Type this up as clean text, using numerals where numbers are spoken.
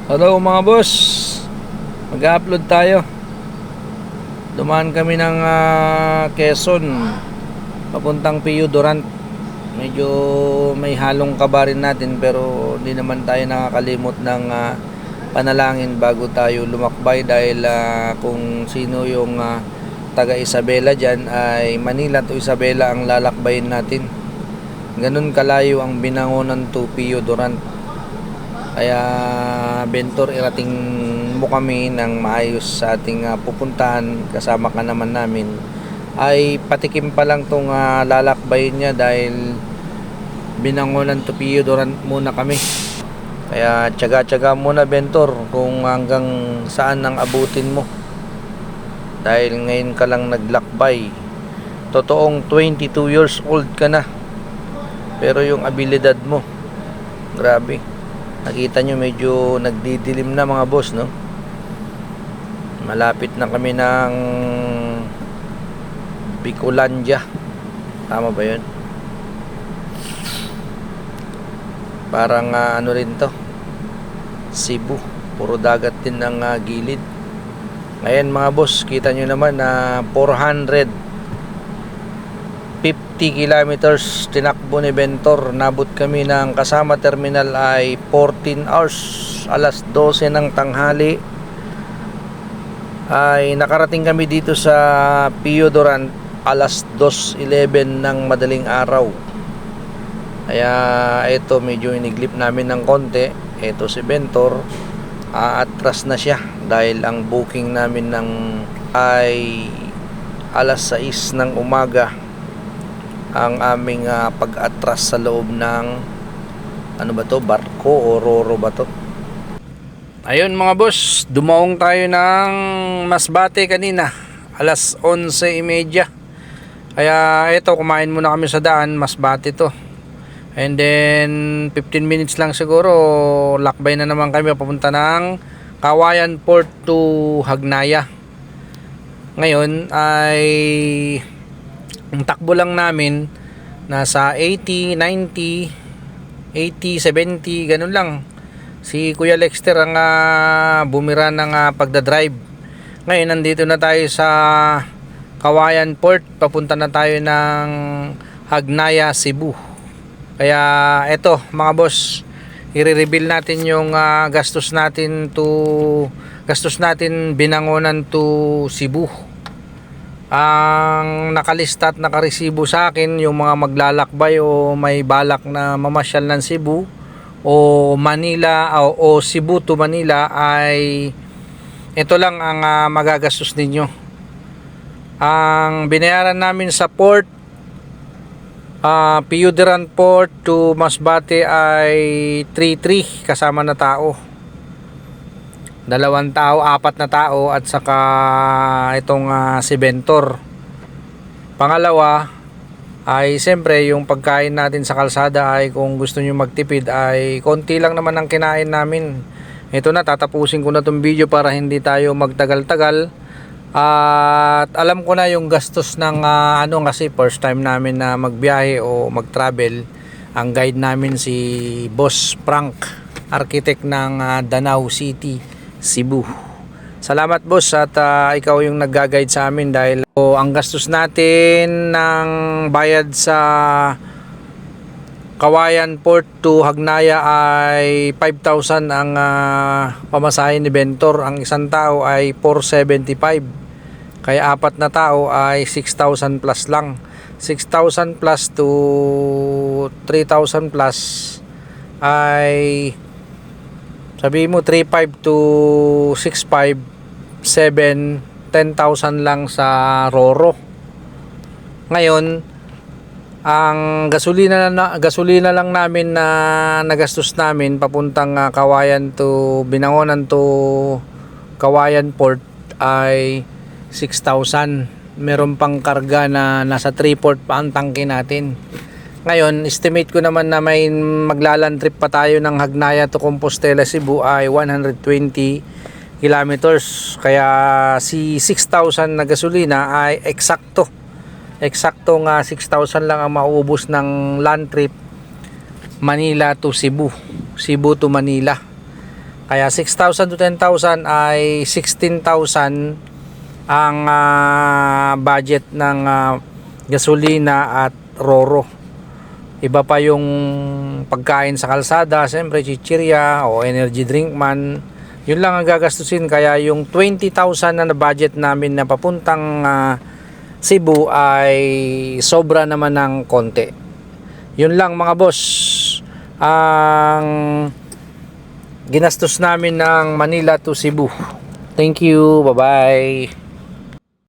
Hello mga boss, mag-upload tayo. Dumaan kami ng Quezon papuntang Pio Durant. Medyo may halong kaba rin natin, pero hindi naman tayo nakakalimot ng panalangin bago tayo lumakbay. Dahil kung sino yung taga Isabela dyan, ay Manila to Isabela ang lalakbayin natin. Ganun kalayo ang Binangonan to Pio Durant. Kaya Bentor, irating mo kami ng maayos sa ating pupuntahan. Kasama ka naman namin. Ay patikim pa lang tong lalakbayin niya, dahil Binangonan to Pio Durant muna kami. Kaya tiyaga-tiyaga muna Bentor kung hanggang saan ang abutin mo, dahil ngayon ka lang naglakbay. Totoong 22 years old ka na, pero yung abilidad mo, grabe. Nakita nyo medyo nagdidilim na mga boss, no? Malapit na kami ng Bicolandia. Tama ba yun? Parang ano rin to, Cebu. Puro dagat din ng gilid. Ngayon mga boss, kita nyo naman na 450 kilometers tinakbo ni Bentor. Nabot kami ng kasama terminal ay 14 hours. Alas 12 ng tanghali ay nakarating kami dito sa Pio Durant alas 2:11 ng madaling araw. Kaya ito, medyo iniglip namin ng konti. Ito si Bentor, aatras na siya dahil ang booking namin ay alas 6 ng umaga ang aming pag-atras sa loob ng ano ba to, barko o roro ba to. Ayun mga boss, dumaong tayo ng Masbate kanina alas 11:30. Kaya ito, kumain muna kami sa daan. Masbate to, and then 15 minutes lang siguro lakbay na naman kami papunta ng Kawayan Port to Hagnaya. Ngayon ay ang takbo lang namin nasa 80, 90, 80, 70, ganun lang. Si Kuya Lexter ang bumira ng pagdadrive. Ngayon nandito na tayo sa Kawayan Port. Papunta na tayo ng Hagnaya, Cebu. Kaya eto mga boss, i-reveal natin yung gastos natin Binangonan to Cebu. Ang nakalista at nakaresibo sa akin, yung mga maglalakbay o may balak na mamasyal ng Cebu o Manila o Cebu to Manila, ay ito lang ang magagastos ninyo. Ang binayaran namin sa port, Pio Durant Port to Masbate ay 3,300 kasama na tao. 2 tao, 4 na tao, at saka itong si Bentor. Pangalawa ay siyempre yung pagkain natin sa kalsada, ay kung gusto nyo magtipid ay konti lang naman ang kinain namin. Ito na, tatapusin ko na tong video para hindi tayo magtagal-tagal. At alam ko na yung gastos ng kasi first time namin na magbiyahe o mag-travel. Ang guide namin si Boss Frank, architect ng Danau City, Cebu. Salamat boss, at ikaw yung nag-guide sa amin, dahil ang gastos natin ng bayad sa Kawayan Port to Hagnaya ay 5,000 ang pamasahe ni Bentor. Ang isang tao ay 475. Kaya 4 na tao ay 6,000 plus lang. 6,000 plus to 3,000 plus ay sabi mo 3,500 to 6,500, 7, 10,000 lang sa Roro. Ngayon, ang gasolina lang namin na nagastos namin papuntang Kawayan to Binangonan to Kawayan Port ay 6,000. Meron pang karga na nasa 3/4 pa ang tangke natin. Ngayon, estimate ko naman na may maglaland trip pa tayo ng Hagnaya to Compostela, Cebu ay 120 kilometers. Kaya si 6,000 na gasolina ay eksaktong 6,000 lang ang mauubos ng land trip Manila to Cebu, Cebu to Manila. Kaya 6,000 to 10,000 ay 16,000 ang budget ng gasolina at roro. Iba pa yung pagkain sa kalsada, siyempre chichirya o energy drink man. Yun lang ang gagastusin, kaya yung 20,000 na budget namin na papuntang Cebu ay sobra naman ng konti. Yun lang mga boss ang ginastos namin ng Manila to Cebu. Thank you, bye bye.